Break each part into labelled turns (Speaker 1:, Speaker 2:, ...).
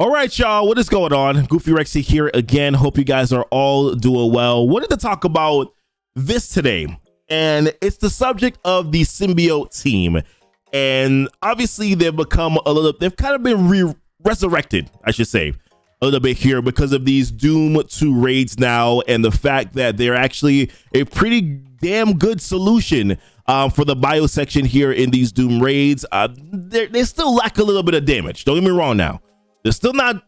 Speaker 1: All right, y'all, what is going on? Goofy Rexy here again. Hope you guys are all doing well. Wanted to talk about this today, and it's the subject of the Symbiote team. And obviously, they've kind of been resurrected, I should say, a little bit here because of these Doom 2 raids now, and the fact that they're actually a pretty damn good solution for the bio section here in these Doom raids. They still lack a little bit of damage. Don't get me wrong now. They're still not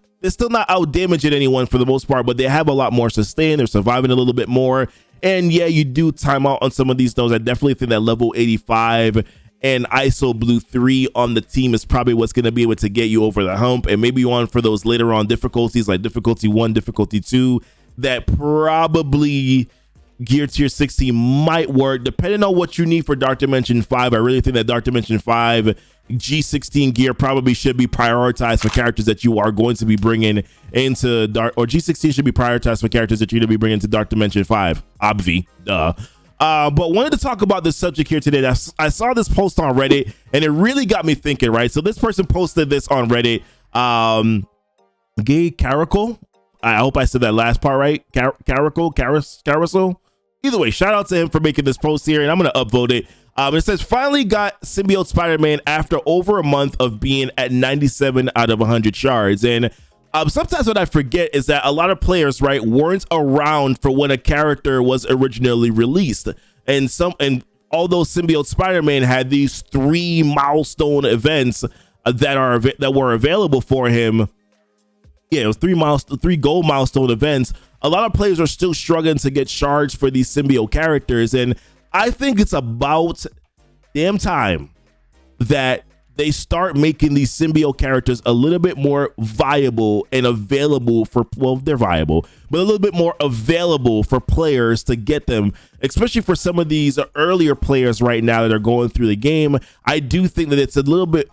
Speaker 1: out damaging anyone for the most part, but they have a lot more sustain. They're surviving a little bit more. And yeah, you do time out on some of these nodes. I definitely think that level 85 and ISO Blue 3 on the team is probably what's going to be able to get you over the hump. And maybe on for those later on difficulties like difficulty 1, difficulty 2, that probably gear tier 16 might work depending on what you need for Dark Dimension 5. I really think that Dark Dimension 5 G16 gear probably should be prioritized for characters that you are going to be bringing into Dark, or G16 should be prioritized for characters that you're going to be bringing to Dark Dimension 5. Obvi, duh. But wanted to talk about this subject here today. I saw this post on Reddit and it really got me thinking, right? So this person posted this on Reddit. Gay Caracal. I hope I said that last part right. Carousel. Either way, shout out to him for making this post here, and I'm going to upvote it. It says, finally got Symbiote Spider-Man after over a month of being at 97 out of 100 shards. And sometimes what I forget is that a lot of players, right, weren't around for when a character was originally released. And although Symbiote Spider-Man had these 3 milestone events that were available for him, yeah, it was 3 gold milestone events. A lot of players are still struggling to get shards for these symbiote characters, and I think it's about damn time that they start making these symbiote characters a little bit more viable and available for, well, they're viable, but a little bit more available for players to get them, especially for some of these earlier players right now that are going through the game. I do think that it's a little bit,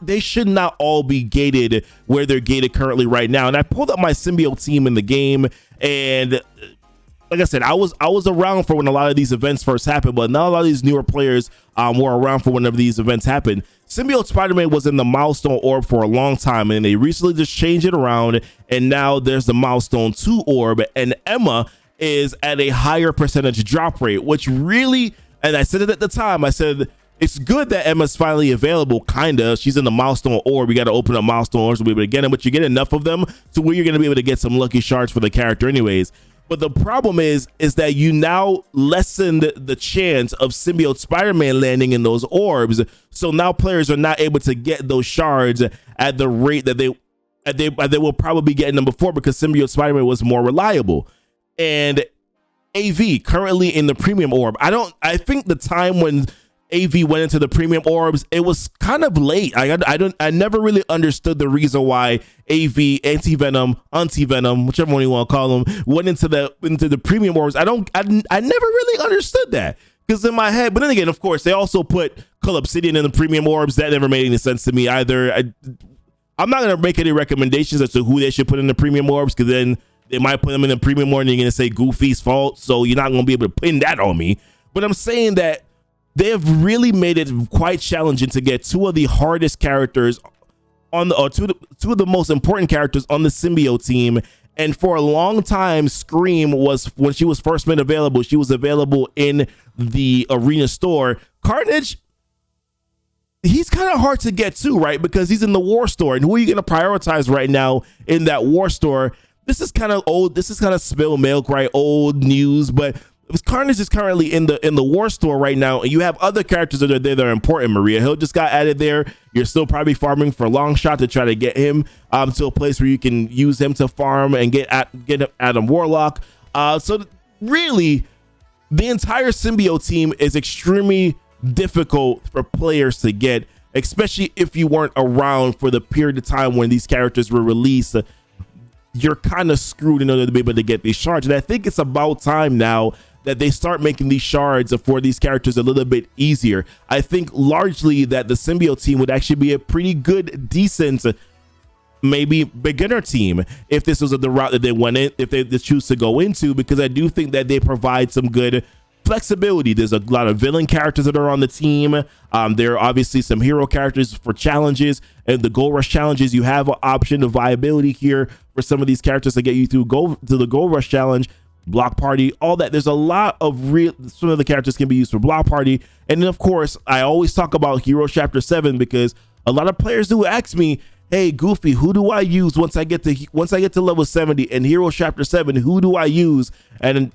Speaker 1: they should not all be gated where they're gated currently right now. And I pulled up my symbiote team in the game, and like I said, I was around for when a lot of these events first happened, but not a lot of these newer players were around for whenever these events happened. Symbiote Spider-Man was in the milestone orb for a long time, and they recently just changed it around, and now there's the milestone 2 orb, and Emma is at a higher percentage drop rate, which really, and I said it at the time, I said, it's good that Emma's finally available, kinda. She's in the milestone orb. You got to open up milestone orbs to be able to get them, but you get enough of them to where you're going to be able to get some lucky shards for the character anyways. But the problem is that you now lessened the chance of Symbiote Spider-Man landing in those orbs. So now players are not able to get those shards at the rate that they will probably be getting them before, because Symbiote Spider-Man was more reliable. And AV currently in the premium orb. I think the time when AV went into the premium orbs, it was kind of late. I never really understood the reason why AV, anti-venom, whichever one you want to call them, went into the premium orbs. I never really understood that, because in my head, but then again, of course, they also put Cull Obsidian in the premium orbs. That never made any sense to me either. I'm not going to make any recommendations as to who they should put in the premium orbs, because then they might put them in the premium orb and you're going to say Goofy's fault, so you're not going to be able to pin that on me. But I'm saying that they have really made it quite challenging to get 2 of the hardest characters on the, or two of the most important characters on the symbiote team. And for a long time, Scream was, when she was first made available, she was available in the arena store. Carnage, he's kind of hard to get to, right? Because he's in the war store, and who are you going to prioritize right now in that war store? This is kind of old. This is kind of spilled milk, right? Old news, but Carnage is currently in the war store right now, and you have other characters that are there that are important. Maria Hill just got added there. You're still probably farming for Long Shot to try to get him to a place where you can use him to farm and get Adam Warlock. So really, the entire symbiote team is extremely difficult for players to get, especially if you weren't around for the period of time when these characters were released. You're kind of screwed in order to be able to get these shards. And I think it's about time now that they start making these shards for these characters a little bit easier. I think largely that the symbiote team would actually be a pretty good, decent, maybe beginner team if this was the route that they went in, if they choose to go into, because I do think that they provide some good flexibility. There's a lot of villain characters that are on the team. There are obviously some hero characters for challenges, and the Gold Rush challenges, you have an option of viability here for some of these characters to get you through to the Gold Rush challenge, block party, all that. There's a lot of some of the characters can be used for block party. And then of course, I always talk about Hero Chapter 7 because a lot of players do ask me, hey Goofy, who do I use once I get to level 70 in Hero Chapter 7? Who do I use? And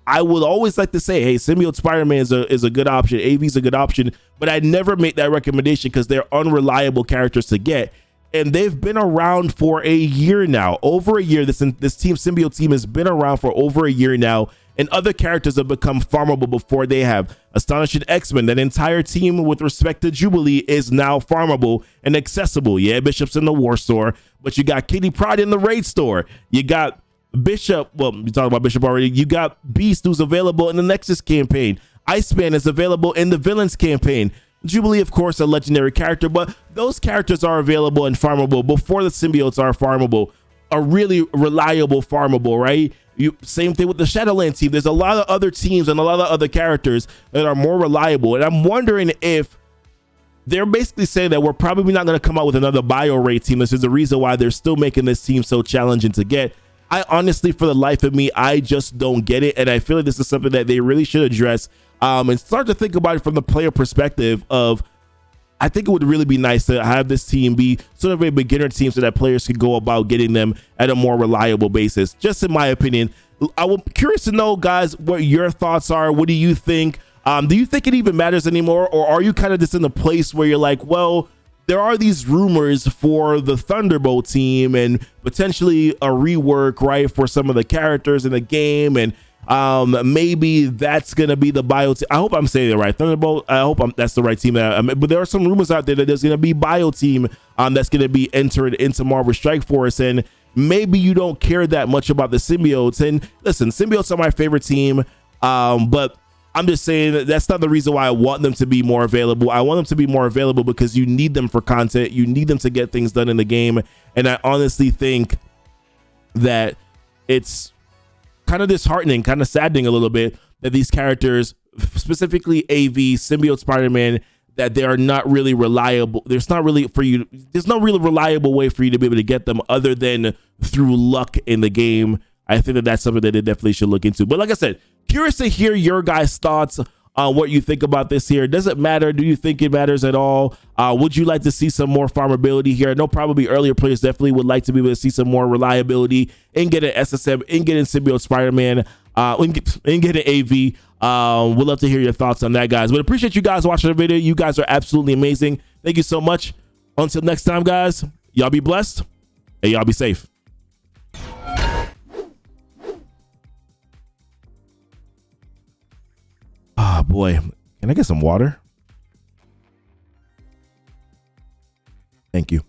Speaker 1: I would always like to say, hey, Symbiote Spider-Man is a good option, AV is a good option, but I never make that recommendation because they're unreliable characters to get. And they've been around for a year now, over a year. This team, Symbiote team, has been around for over a year now, and other characters have become farmable before they have. Astonishing X-Men, that entire team with respect to Jubilee is now farmable and accessible. Yeah, Bishop's in the War Store, but you got Kitty Pryde in the Raid Store. You got Bishop, well, we talked about Bishop already. You got Beast, who's available in the Nexus campaign. Iceman is available in the Villains campaign. Jubilee, of course, a legendary character, but those characters are available and farmable before the symbiotes are farmable, a really reliable farmable, right? Same thing with the Shadowland team. There's a lot of other teams and a lot of other characters that are more reliable, and I'm wondering if they're basically saying that we're probably not going to come out with another bio raid team. This is the reason why they're still making this team so challenging to get. I honestly, for the life of me, I just don't get it, and I feel like this is something that they really should address and start to think about it from the player perspective of, I think it would really be nice to have this team be sort of a beginner team so that players can go about getting them at a more reliable basis, just in my opinion. I'm curious to know, guys, what your thoughts are. What do you think? Do you think it even matters anymore, or are you kind of just in a place where you're like, well, there are these rumors for the Thunderbolt team and potentially a rework, right, for some of the characters in the game, and maybe that's gonna be the bio team. I hope I'm saying it right, Thunderbolt. I hope that's the right team. But there are some rumors out there that there's gonna be bio team that's gonna be entered into Marvel Strike Force, and maybe you don't care that much about the symbiotes. And listen, symbiotes are my favorite team, but I'm just saying that that's not the reason why I want them to be more available. I want them to be more available because you need them for content. You need them to get things done in the game. And I honestly think that it's kind of disheartening, kind of saddening a little bit that these characters, specifically AV, Symbiote Spider-Man, that they are not really reliable. There's no really reliable way for you to be able to get them other than through luck in the game. I think that that's something that they definitely should look into. But like I said, curious to hear your guys' thoughts on what you think about this here. Does it matter? Do you think it matters at all? Would you like to see some more farmability here? I know probably earlier players definitely would like to be able to see some more reliability and get an SSM, and get in Symbiote Spider-Man, and get an AV. We'd love to hear your thoughts on that, guys. But appreciate you guys watching the video. You guys are absolutely amazing. Thank you so much. Until next time, guys, y'all be blessed and y'all be safe. Ah, boy, can I get some water? Thank you.